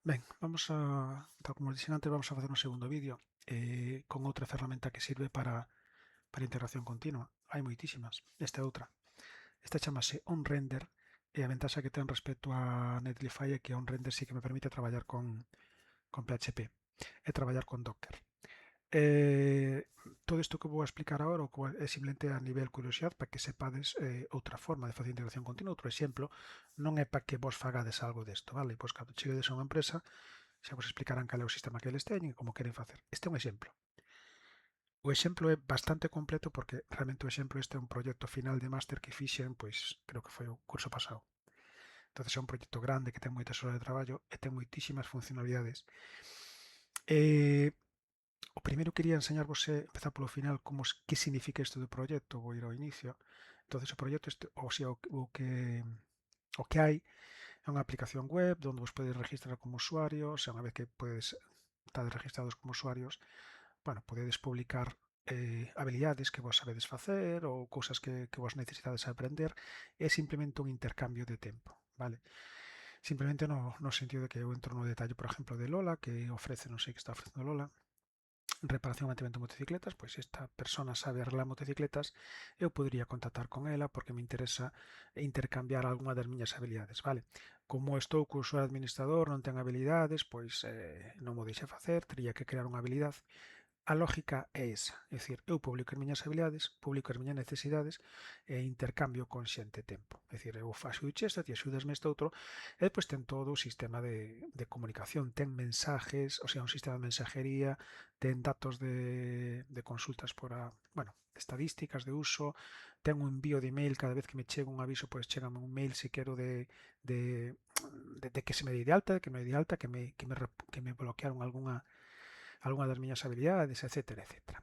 Ben, tal como dixen antes, vamos a facer un segundo vídeo con outra ferramenta que sirve para integración continua. Hai moitísimas. Esta é outra. Esta chamase OnRender e a ventaxa que ten respecto a Netlify é que OnRender sí que me permite traballar con PHP e traballar con Docker. Eh, todo isto que vou a explicar agora é simplemente a nivel curiosidade para que sepades outra forma de facer integración continua, outro exemplo, non é para que vos fagades algo desto, vale? Pois cando cheguedes a unha empresa xa vos explicarán cal é o sistema que eles teñen e como queren facer. Este é un exemplo. O exemplo é bastante completo porque realmente o exemplo este é un proxecto final de máster que fixen, pois creo que foi o curso pasado. Entonces é un proxecto grande que ten moitas horas de traballo e ten moitísimas funcionalidades. O primeiro quería enseñarvos empezar polo final que significa isto do proxecto, vou ir ao inicio. Entonces o proxecto este, o que hai é unha aplicación web onde vos podedes registrar como usuarios e unha vez que estades registrados como usuarios, bueno, podedes publicar habilidades que vos sabedes facer ou cousas que vos necesitades aprender. É simplemente un intercambio de tempo, vale? Simplemente no sentido de que eu entro no detalle, por exemplo, de Lola, que ofrece, non sei que está ofrecendo Lola, reparación e mantemento de motocicletas, pois esta persona sabe arreglar motocicletas, eu podería contactar con ela porque me interesa intercambiar algunha das miñas habilidades, vale? Como estou co usuario administrador, non ten habilidades, pois non mo deixa facer, teria que crear unha habilidade. A lógica é esa, é dicir, eu publico as miñas habilidades, publico as miñas necesidades e intercambio con xente tempo. É dicir, eu faxo esta, ti axudasme este outro, e depois ten todo o sistema de comunicación, ten mensajes, o sea, un sistema de mensajería, ten datos de consultas bueno, estadísticas de uso, ten un envío de email cada vez que me chega un aviso, pois chegame un mail se quero de que se me dei de alta, de que me dei de alta, que me bloquearon algunha das miñas habilidades, etcétera, etcétera.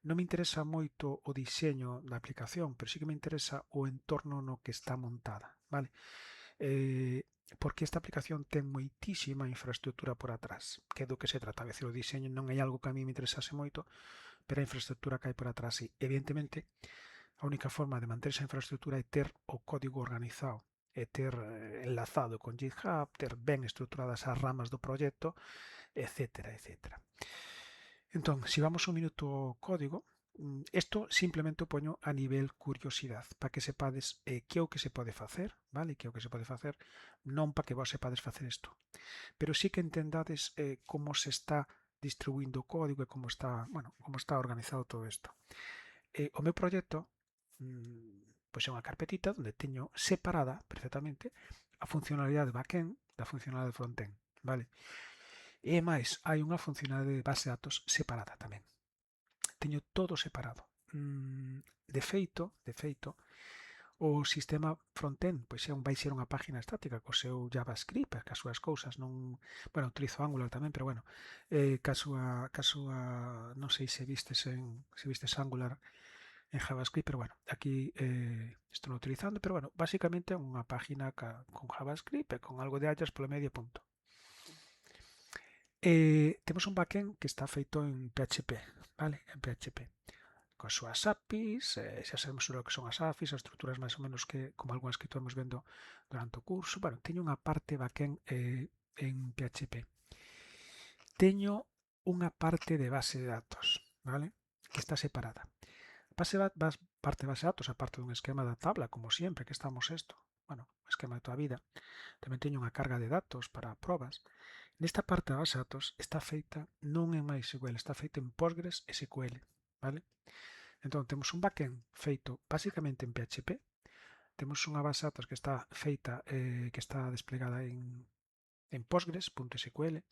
Non me interesa moito o diseño da aplicación, pero sí que me interesa o entorno no que está montada, vale? Porque esta aplicación ten moitísima infraestructura por atrás, que é do que se trata. A veces o diseño non é algo que a mí me interesase moito, pero a infraestructura que hai por atrás, sí. Evidentemente, a única forma de manter esa infraestructura é ter o código organizado, é ter enlazado con GitHub, ter ben estructuradas as ramas do proxecto, etcétera, etcétera. Entón, se vamos un minuto ao código, isto simplemente o poño a nivel curiosidade, para que sepades que é o que se pode facer, vale? Que é o que se pode facer, non para que vos sepades facer isto, pero sí que entendades como se está distribuindo o código e como está organizado todo isto. O meu proxecto pois é unha carpetita onde teño separada perfectamente a funcionalidade backend da funcionalidade frontend, vale? E máis, hai unha funcionalidade de base de datos separada tamén. Teño todo separado. De feito, o sistema frontend pois vai ser unha página estática co seu JavaScript, as súas cousas, non, bueno, utilizo Angular tamén, pero bueno, non sei se vistes Angular en JavaScript, pero bueno, aquí estou utilizando, pero bueno, basicamente é unha página con JavaScript e con algo de Ajax polo medio punto. Temos un backend que está feito en PHP, vale? En PHP. Con as súas APIs, xa sabemos o que son as APIs, as estruturas máis ou menos que, como algunhas que estamos vendo durante o curso. Bueno, teño unha parte backend en PHP. Teño unha parte de base de datos, vale? Que está separada. Parte de base de datos, aparte dun esquema da tabla, como sempre, que estamos isto. Bueno, esquema de toda a vida. Tamén teño unha carga de datos para probas. Nesta parte da base de datos está feita non en MySQL, está feita en Postgres SQL, vale? Entón, temos un backend feito basicamente en PHP, temos unha base de datos que está feita, que está desplegada en Postgres.sql,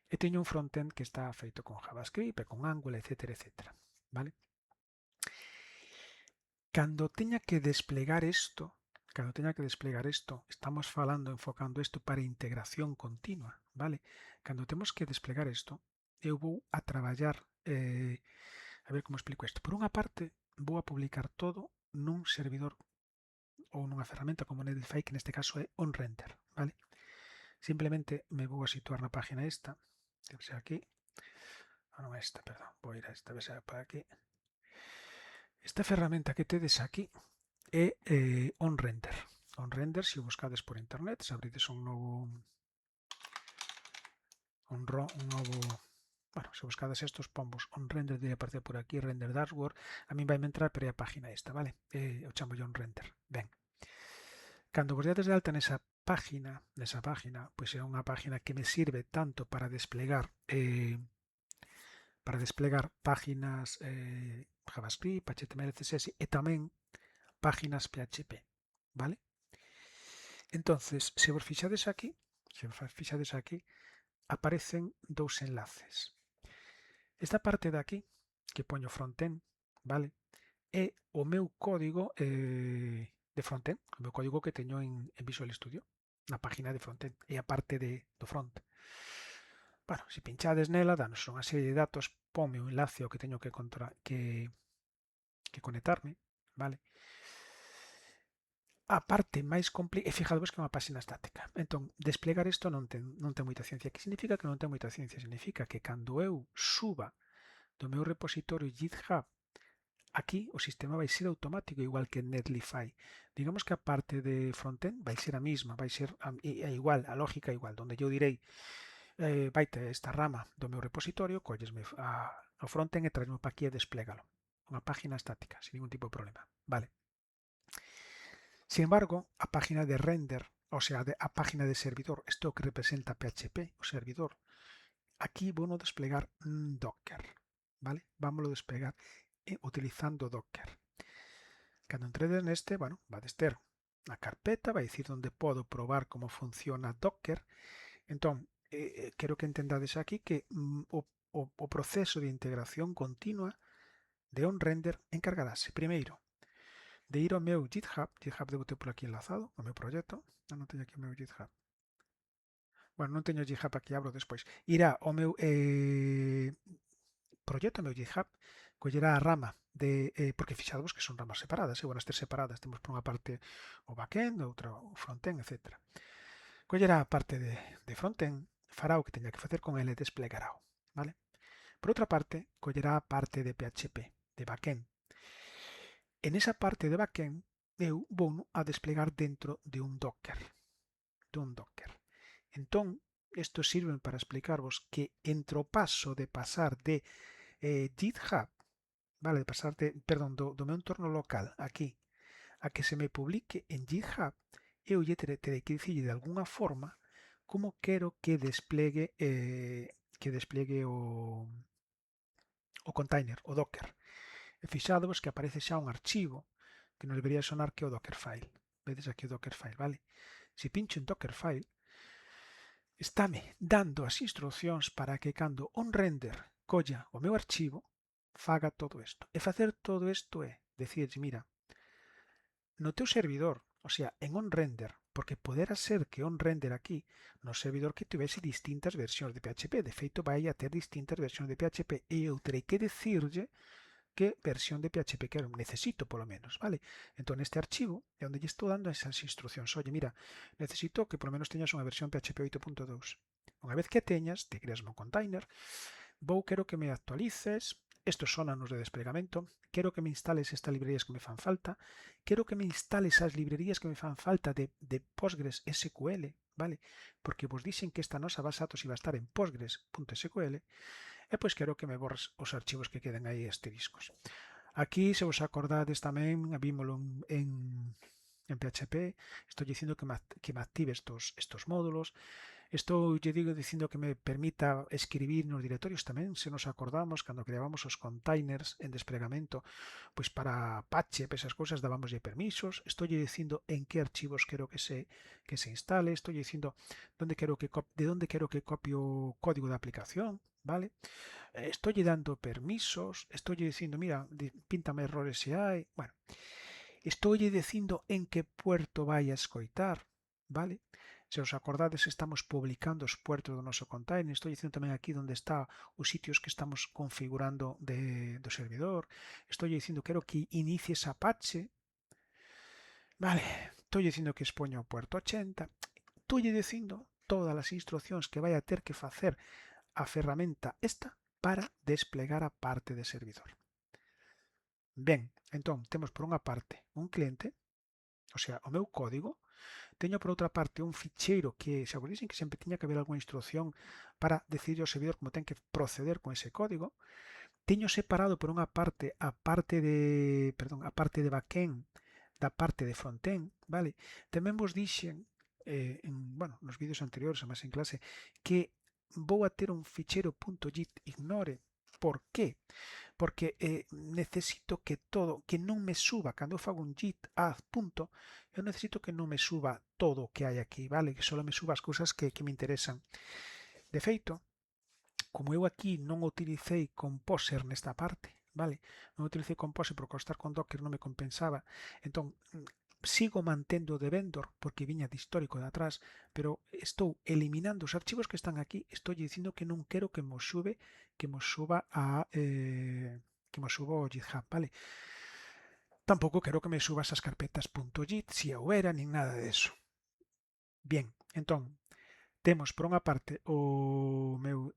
e teño un frontend que está feito con JavaScript e con Angular, etcétera, etcétera, vale? Cando teña que desplegar isto, estamos enfocando isto para integración continua, vale? Cando temos que desplegar isto, eu vou a traballar, a ver como explico isto. Por unha parte, vou a publicar todo nun servidor ou nunha ferramenta como Netlify, que neste caso é OnRender, vale? Simplemente me vou a situar na página esta, debe ser aquí, non esta, perdón, vou ir a esta, debe ser para aquí. Esta ferramenta que tedes aquí é OnRender. OnRender, se o buscades por internet, se abrides un novo novo, bueno, se buscades estos pombos on render debe aparecer por aquí, render dashboard, a mí vai me entrar pero é a página esta, vale? Eu chamo on render. Ben, cando vos deades de alta nesa página, pois é unha página que me sirve tanto para desplegar páginas JavaScript, HTML, CSS e tamén páginas PHP, vale? Entonces, se vos fixades aquí, aparecen dous enlaces. Esta parte de aquí, que poño frontend, vale? É o meu código de frontend, o meu código que teño en Visual Studio, na página de frontend, é a parte do front. Bueno, se pinchades nela, danos unha serie de datos, ponme o enlace ao que teño que conectarme, vale? A parte máis complicada, e fijadvos que é unha página estática. Entón, desplegar isto non ten moita ciencia. Que significa que non ten moita ciencia? Significa que cando eu suba do meu repositorio GitHub, aquí o sistema vai ser automático, igual que en Netlify. Digamos que a parte de frontend vai ser a mesma, vai ser igual, a lógica igual, donde eu direi vaite esta rama do meu repositorio, collesme ao frontend e traesme para aquí e desplégalo. Unha página estática, sin ningún tipo de problema. Vale. Sin embargo, a página de render, o sea, a página de servidor, isto que representa PHP, o servidor, aquí vou no desplegar Docker, vale? Vámoslo desplegar utilizando Docker. Cando entredes neste, bueno, vades ter a carpeta, vai dicir onde podo probar como funciona Docker. Entón, quero que entendades aquí que o proceso de integración continua de OnRender encargarase, primeiro, de ir ao meu GitHub debo ter por aquí enlazado, ao meu proxecto, non teño aquí o meu GitHub. Bueno, non teño GitHub aquí, abro despois. Irá ao meu proxecto, ao meu GitHub, collerá a rama de, porque fixadvos que son ramas separadas, e bueno, as tres separadas, temos por unha parte o backend, outra o frontend, etc. Collerá a parte de frontend, fará o que teña que facer con ele e desplegará, vale? Por outra parte, collerá a parte de PHP, de backend. En esa parte de backend, eu vou a desplegar dentro de un Docker. Entón, isto sirve para explicarvos que entre o paso de pasar de GitHub, vale, de pasar do meu entorno local aquí, a que se me publique en GitHub, eu lle terei que dicirlle de alguna forma como quero que desplegue o container, o Docker. E fixadvos que aparece xa un archivo que nos debería sonar que o Dockerfile. Vedes aquí o Dockerfile, vale? Se pincho en Dockerfile, estáme dando as instruccións para que cando OnRender colla o meu archivo, faga todo isto. E facer todo isto é decirlle, mira, no teu servidor, o sea, en OnRender, porque podera ser que OnRender aquí, no servidor que tivese distintas versións de PHP, de feito vai a ter distintas versións de PHP e eu terei que decirlle que versión de PHP quero, necesito polo menos, vale? Entón, neste archivo é onde lle estou dando esas instruccións. Oye, mira, necesito que polo menos teñas unha versión PHP 8.2. Unha vez que teñas, te creas un container, quero que me actualices, estos son anos de desplegamento, quero que me instales estas librerías que me fan falta, quero que me instales as librerías que me fan falta de Postgres SQL, vale? Porque vos dixen que esta nosa base de datos iba a estar en Postgres.sql, e pois quero que me borres os archivos que queden aí asteriscos. Aquí, se vos acordades tamén, vímolo en PHP, estou dicindo que me active estos módulos. Estou dicindo que me permita escribir nos directorios tamén, se nos acordamos, cando creábamos os containers en desplegamento, pois para Apache, para esas cousas, dábamoslle permisos. Estou dicindo en que archivos quero que se instale, estou dicindo de onde quero que copie o código da aplicación, vale? Estou dando permisos, estou dicindo, mira, píntame errores se hai, bueno, estou dicindo en que puerto vai a escoitar, vale? Se os acordades, estamos publicando os puertos do noso container. Estou dicindo tamén aquí onde está os sitios que estamos configurando do servidor. Estou dicindo quero que inicies Apache. Vale, estou dicindo que expoño o puerto 80. Estou dicindo todas as instruccións que vai a ter que facer a ferramenta esta para desplegar a parte de servidor. Ben, entón, temos por unha parte un cliente, o sea, o meu código, Teño por outra parte un ficheiro que, se vos dicen que sempre tiña que haber algunha instrucción para decirle ao servidor como ten que proceder con ese código. Teño separado por unha parte a parte de backend da parte de frontend, vale? Tamén vos dixen bueno, nos vídeos anteriores, máis en clase, que vou a ter un ficheiro .git ignore. Por qué? Porque necesito que todo, que non me suba, cando eu fago un git add punto, eu necesito que non me suba todo o que hai aquí, vale? Que só me suba as cousas que me interesan. De feito, como eu aquí non utilicei Composer nesta parte, vale? Non utilicei Composer porque ao estar con Docker non me compensaba. Entón, sigo mantendo de vendor porque viña de histórico de atrás, pero estou eliminando os archivos que están aquí, estou dicindo que non quero que mo suba ao GitHub, vale? Tampouco quero que me suba esas carpetas .git, si houbera, nin nada de eso. Bien, entón, temos por unha parte o meu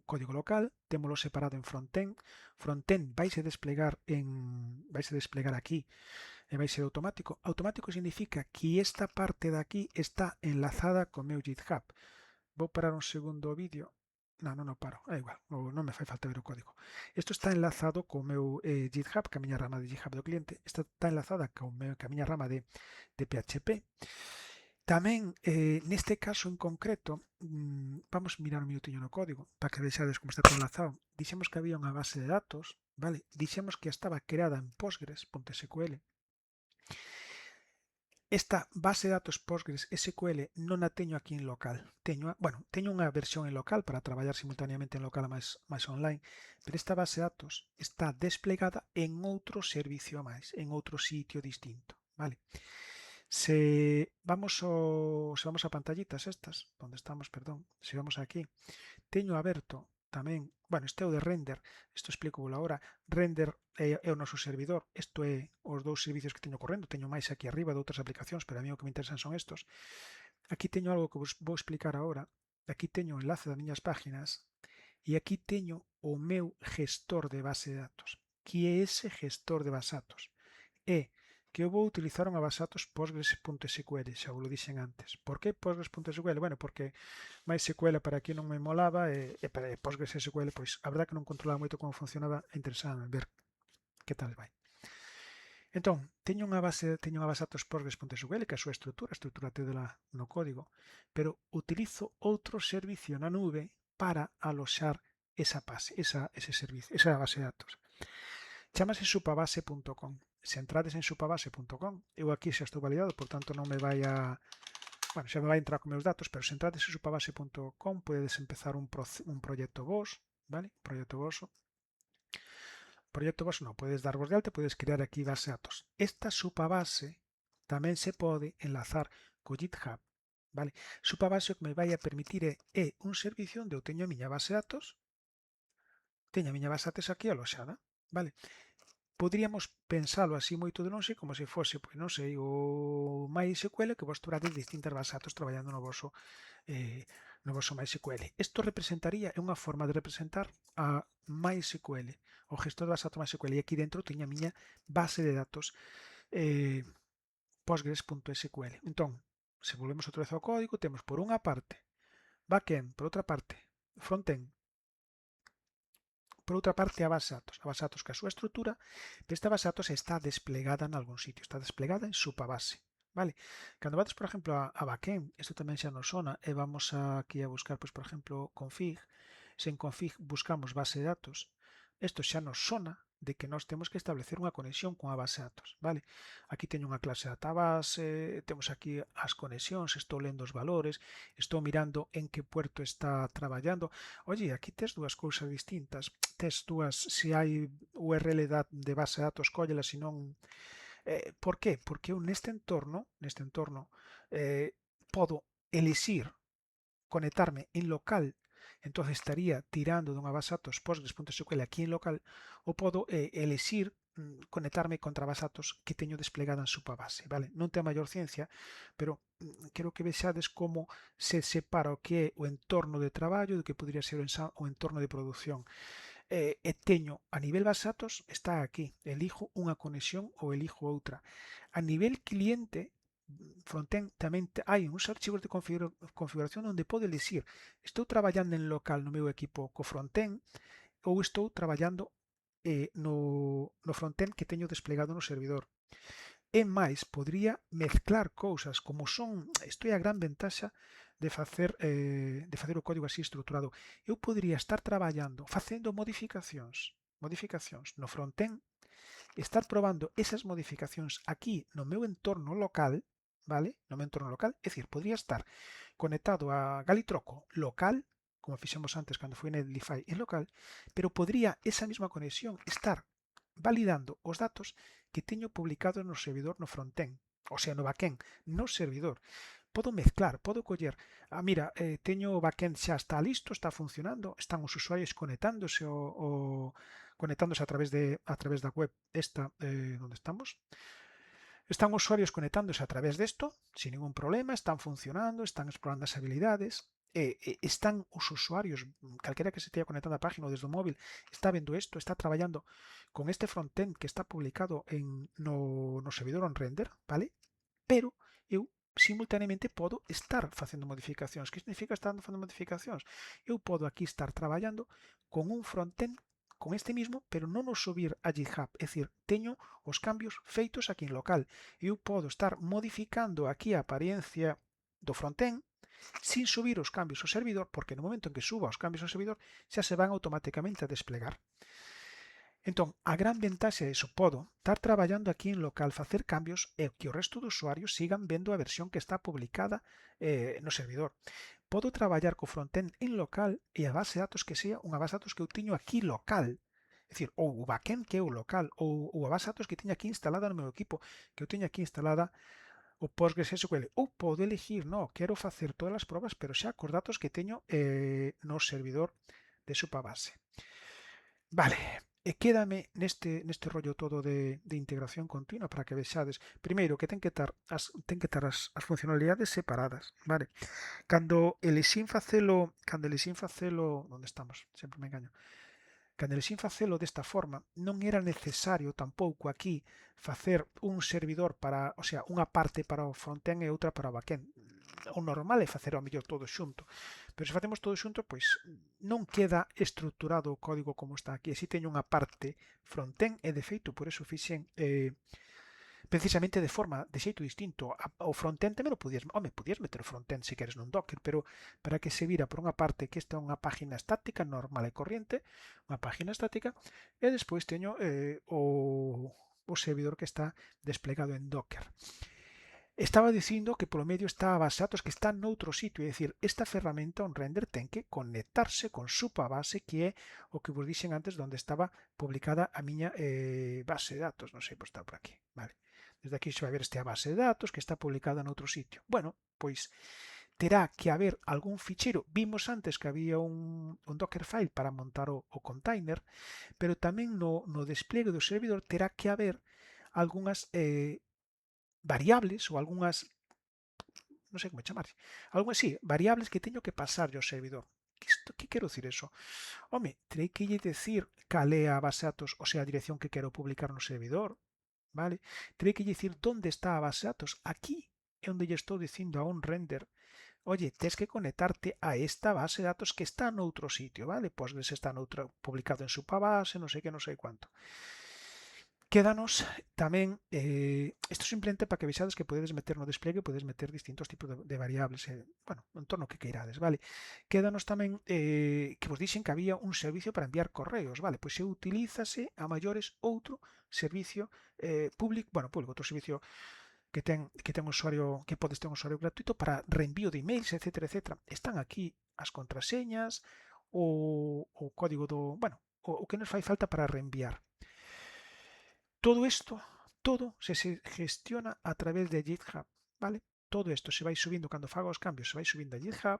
código local, témolo separado en frontend. Frontend vaise desplegar aquí e vai ser automático. Automático significa que esta parte de aquí está enlazada co meu GitHub. Vou parar un segundo o vídeo. Non paro, é igual, non me fai falta ver o código. Isto está enlazado co meu GitHub, que a miña rama de GitHub do cliente. Esta está enlazada ca miña rama de PHP. Tamén, neste caso en concreto, vamos mirar un minutiño no código para que vexades como está todo enlazado. Dixemos que había unha base de datos, vale? Dixemos que estaba creada en Postgres.sql. Esta base de datos Postgres SQL non a teño aquí en local. Teño unha versión en local para traballar simultaneamente en local máis online, pero esta base de datos está desplegada en outro servicio máis, en outro sitio distinto, vale? Se vamos a pantallitas estas, onde estamos, perdón, se vamos aquí, teño aberto tamén, bueno, este é o de render, isto explico agora, render é o noso servidor, isto é os dous servicios que teño correndo, teño máis aquí arriba de outras aplicacións, pero a mí o que me interesan son estos. Aquí teño algo que vos vou explicar agora, aquí teño o enlace das miñas páginas e aquí teño o meu gestor de base de datos. Que é ese gestor de base de datos? É que eu vou utilizar unha base de datos Postgres.sql, xa vos lo dixen antes. Por que Postgres.sql? Bueno, porque MySQL para aquí non me molaba e para PostgreSQL, pois a verdad que non controlaba moito como funcionaba e interesaba ver que tal vai. Entón, teño unha base de datos Postgres.sql que a súa estrutura tédela no código, pero utilizo outro servicio na nube para aloxar ese servicio, esa base de datos. Chámase supabase.com. Se entrades en supabase.com, eu aquí xa estou validado, por tanto non me vai a... Bueno, xa me vai entrar con meus datos, pero se entrades en supabase.com podedes empezar un proxecto vos, vale? Proxecto voso. Proxecto vos non, podedes darvos de alta, podedes crear aquí base de datos. Esta supabase tamén se pode enlazar co GitHub, vale? Supabase o que me vai a permitir é un servicio onde eu teño a miña base de datos, aquí aloxada, vale? Poderíamos pensalo así moito de lonxe como se fose, pois non sei, o MySQL que vos tubrades distintas bases de datos traballando no voso MySQL. Isto representaría, é unha forma de representar a MySQL, o gestor de base de datos MySQL, e aquí dentro teño a miña base de datos Postgres.sql. Entón, se volvemos outra vez ao código, temos por unha parte backend, por outra parte frontend, por outra parte a base de datos que a súa estrutura, esta base de datos está desplegada en algún sitio, está desplegada en supabase, vale? Cando vades, por exemplo, a backend, isto tamén xa nos sona, e vamos aquí a buscar, pois, por exemplo, config, se en config buscamos base de datos, isto xa nos sona de que nós temos que establecer unha conexión con a base de datos, vale? Aquí teño unha clase database, temos aquí as conexións, estou lendo os valores, estou mirando en que puerto está traballando. Oye, aquí tes dúas cousas distintas, tes dúas, se hai URL de base de datos, cóllela, se non... por qué? Porque eu neste entorno podo elixir conectarme en local, entón estaría tirando dunha base de datos Postgres.sql aquí en local, ou podo elixir conectarme contra base de datos que teño desplegada en supabase, vale? Non ten maior ciencia, pero quero que vexades como se separa o que é o entorno de traballo do que podría ser o entorno de produción. E teño a nivel base de datos está aquí, elijo unha conexión ou elijo outra. A nivel cliente frontend tamén hai uns archivos de configuración onde pode elegir estou traballando en local no meu equipo co frontend ou estou traballando no frontend que teño desplegado no servidor. E máis, podría mezclar cousas, como son, isto é a gran ventaxa de facer o código así estruturado. Eu podría estar traballando, facendo modificacións no frontend, estar probando esas modificacións aquí no meu entorno local, vale? No meu entorno local, é dicir, podría estar conectado a Galitroco local, como fixemos antes cando foi Netlify en local, pero podría esa mesma conexión estar validando os datos que teño publicados no servidor no frontend, o sea, no backend, no servidor. Podo mezclar, podo coller, mira, teño o backend xa está listo, está funcionando, están os usuarios conectándose a través da web esta onde estamos. Están usuarios conectándose a través de esto sin ningún problema, están funcionando, están explorando as habilidades, están os usuarios, calquera que se esteja conectando á página desde o móvil, está vendo isto, está traballando con este frontend que está publicado no servidor OnRender, vale? Pero eu simultaneamente podo estar facendo modificacións. Que significa estar facendo modificacións? Eu podo aquí estar traballando con un frontend con este mismo, pero non o subir a GitHub. É dicir, teño os cambios feitos aquí en local. Eu podo estar modificando aquí a apariencia do frontend sin subir os cambios ao servidor, porque no momento en que suba os cambios ao servidor xa se van automáticamente a desplegar. Entón, a gran ventaxa é iso, podo estar traballando aquí en local, facer cambios e que o resto dos usuarios sigan vendo a versión que está publicada no servidor. Podo traballar co frontend en local e a base de datos que sea unha base de datos que eu teño aquí local. É dicir, ou o backend que é o local, ou a base de datos que teño aquí instalada no meu equipo, que eu teño aquí instalada o PostgreSQL. Ou podo elegir, no, quero facer todas as probas, pero xa cos datos que teño no servidor de Supabase. Vale, e quédame neste rollo todo de integración continua para que vexades. Primeiro, que ten que estar as funcionalidades separadas, vale? Cando elixín facelo, onde estamos? Sempre me engaño. Cando elixín facelo desta forma, non era necesario tampouco aquí facer un servidor para, o sea, unha parte para o frontend e outra para o backend. O normal é facer ao mellor todo xunto, pero se facemos todo xunto, pois non queda estruturado o código como está aquí. Así teño unha parte frontend e de feito por eso fixen precisamente de forma, de xeito distinto. O frontend tamén o podías meter o frontend se queres nun Docker, pero para que se vira por unha parte que esta é unha página estática normal e corriente, unha página estática, e despois teño o servidor que está desplegado en Docker. Estaba dicindo que polo medio está a base de datos que está noutro sitio, é dicir, esta ferramenta OnRender ten que conectarse con Supabase, que é o que vos dixen antes onde estaba publicada a miña base de datos, non sei, pois está por aquí, vale. Desde aquí se vai ver esta base de datos que está publicada noutro sitio. Bueno, pois terá que haber algún ficheiro. Vimos antes que había un Dockerfile para montar o container, pero tamén no despliegue do servidor terá que haber algunhas variables ou algunhas, non sei como chamar, algunhas, sí, variables que teño que pasar ao servidor. Que quero dicir eso? Home, terei que lle decir cal é a base de datos, o sea, a dirección que quero publicar no servidor, vale? Terei que dicir onde está a base de datos. Aquí é onde lle estou dicindo a OnRender, oye, tes que conectarte a esta base de datos que está noutro sitio, vale? Postgres está noutro, publicado en Supabase, non sei que, non sei cuánto. Quédanos tamén, isto simplemente para que vexades que podedes meter no despliegue, podedes meter distintos tipos de variables, bueno, en torno que queirades, vale? Quédanos tamén que vos dixen que había un servicio para enviar correos, vale? Pois se utilízase a maiores outro servicio público, outro servicio que ten un usuario, que podes ter un usuario gratuito para reenvío de emails, etcétera, etcétera. Están aquí as contraseñas, o código o que nos fai falta para reenviar. Todo esto, todo se gestiona a través de GitHub, ¿vale? Todo esto se vai subindo, cando faga os cambios, se vai subindo a GitHub.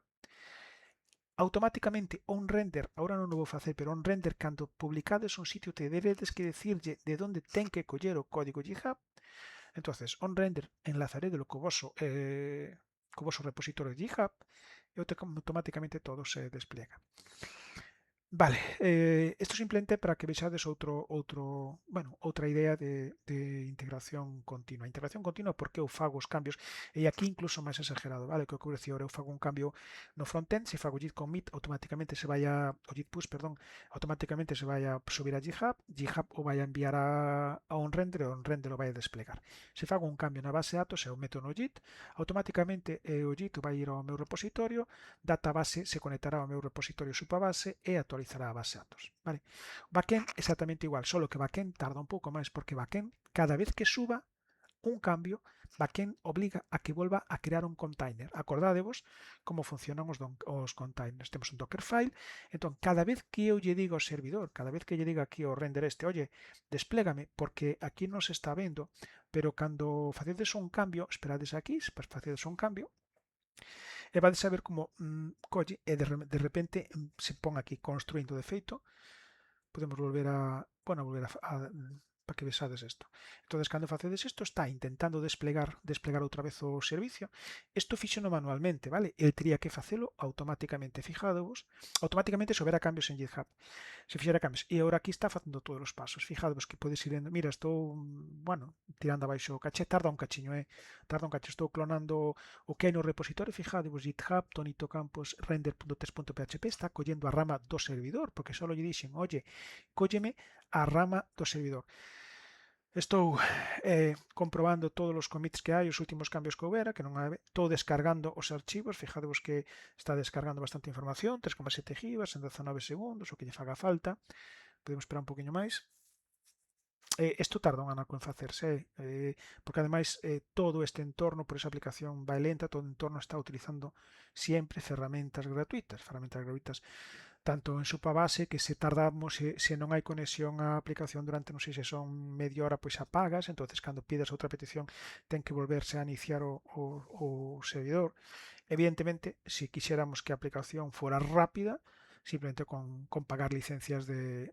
Automáticamente OnRender, agora non o vou facer, pero OnRender, cando publicades un sitio, te debedes que decirlle de onde ten que coller o código GitHub. Entonces, OnRender enlazaré de lo co voso repositorio de GitHub e automáticamente todo se despliega. Vale, isto simplemente para que vexades outra idea de integración continua. Integración continua porque eu fago os cambios, e aquí incluso máis exagerado, vale? Que o que eu dicía, eu fago un cambio no frontend, se fago git commit, automáticamente se vai o git push, perdón, automáticamente se vai a subir a GitHub, GitHub o vai a enviar a un render, e o render o vai a desplegar. Se fago un cambio na base de datos, eu meto no git, automáticamente o git vai ir ao meu repositorio, database se conectará ao meu repositorio supabase e actualizará a base de datos. Vale? Backend exactamente igual, solo que backend tarda un pouco máis porque backend cada vez que suba un cambio, backend obliga a que volva a crear un container. Acordádevos como funcionan os containers. Temos un Dockerfile, entón cada vez que eu lle digo ao servidor, cada vez que lle diga aquí ao render este, oye, desplégame, porque aquí non se está vendo, pero cando facedes un cambio, esperades aquí, facedes un cambio, e vades a ver como colle e de repente se pon aquí construindo de feito. Podemos volver para que vexades isto. Entonces, cando facedes isto, está intentando desplegar outra vez o servicio. Isto fíxeno manualmente, vale? El tería que facelo automáticamente. Fijadevos, automáticamente se houbera cambios en GitHub. Se fixera cambios. E agora aquí está facendo todos os pasos. Fijadevos que podes ir, mira, estou, bueno, tirando abaixo o caché, tarda un cachiño, tarda un cacho. Estou clonando o que hai no repositorio. Fijadevos, GitHub, Tonito Campos, render.test.php, está collendo a rama do servidor, porque só lle dixen, oye, cólleme a rama do servidor. Estou comprobando todos os commits que hai, os últimos cambios que houbera, que non hai, estou descargando os archivos, fijadevos que está descargando bastante información, 3,7 gigas en 19 segundos, o que lle faga falta. Podemos esperar un poquinho máis. Isto tarda un anaco en facerse, porque ademais todo este entorno, por esa aplicación vai lenta, todo o entorno está utilizando sempre ferramentas gratuitas tanto en Supabase que se tardamos, se non hai conexión á aplicación durante, non sei se son media hora, pois apagas, entonces cando pidas outra petición ten que volverse a iniciar o servidor. Evidentemente, se quixéramos que a aplicación fora rápida, simplemente con pagar licencias de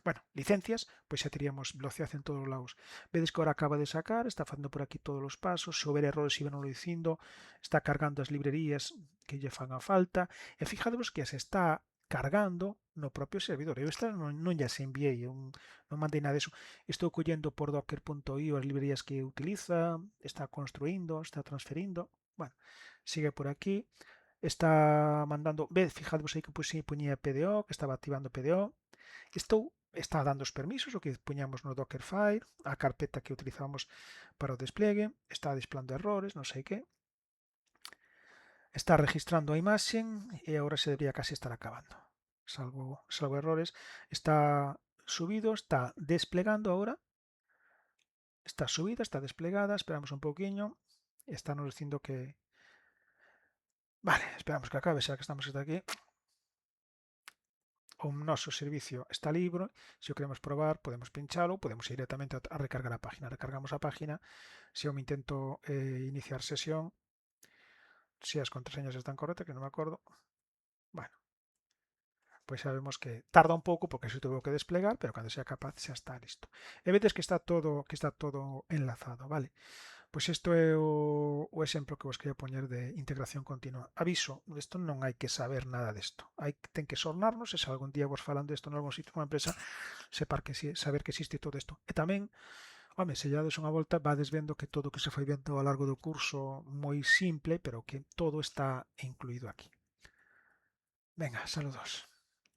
bueno, licencias, pois xa teríamos velocidade en todos os lados. Vedes que agora acaba de sacar, está facendo por aquí todos os pasos, se houber errores iban lo dicindo, está cargando as librerías que lle fan a falta, e fijadevos que se está cargando no propio servidor. Eu esta non llas enviei, non mandei nada disso. Estou collendo por docker.io as librerías que utiliza, está construindo, está transferindo. Bueno, sigue por aquí. Está mandando, fijadevos aí que puñía PDO, que estaba activando PDO. Está dando os permisos, o que puñamos no Dockerfile, a carpeta que utilizamos para o despliegue, está displando errores, non sei que, está registrando a imaxen e agora se debería casi estar acabando. Salvo errores, está subido, está desplegando agora, está subida, está desplegada, esperamos un pouquiño, está nos dicindo que... Vale, esperamos que acabe, xa que estamos hasta aquí. O noso servicio está libre, se o queremos probar podemos pinchalo, podemos ir directamente a recargar a página. Recargamos a página, se eu me intento iniciar sesión, se as contraseñas están correctas, que non me acordo, bueno, pois sabemos que tarda un pouco porque se tuvo que desplegar, pero cando sea capaz xa está listo. E vedes que está todo enlazado, vale? Pois isto é o exemplo que vos quería poñer de integración continua. Aviso, isto non hai que saber nada disto. Ten que sornarnos, e se algún día vos falan disto en algún sitio, unha empresa, saber que existe todo isto. E tamén, home, se lle dades unha volta, vades vendo que todo o que se foi vendo ao largo do curso moi simple, pero que todo está incluído aquí. Venga, saludos.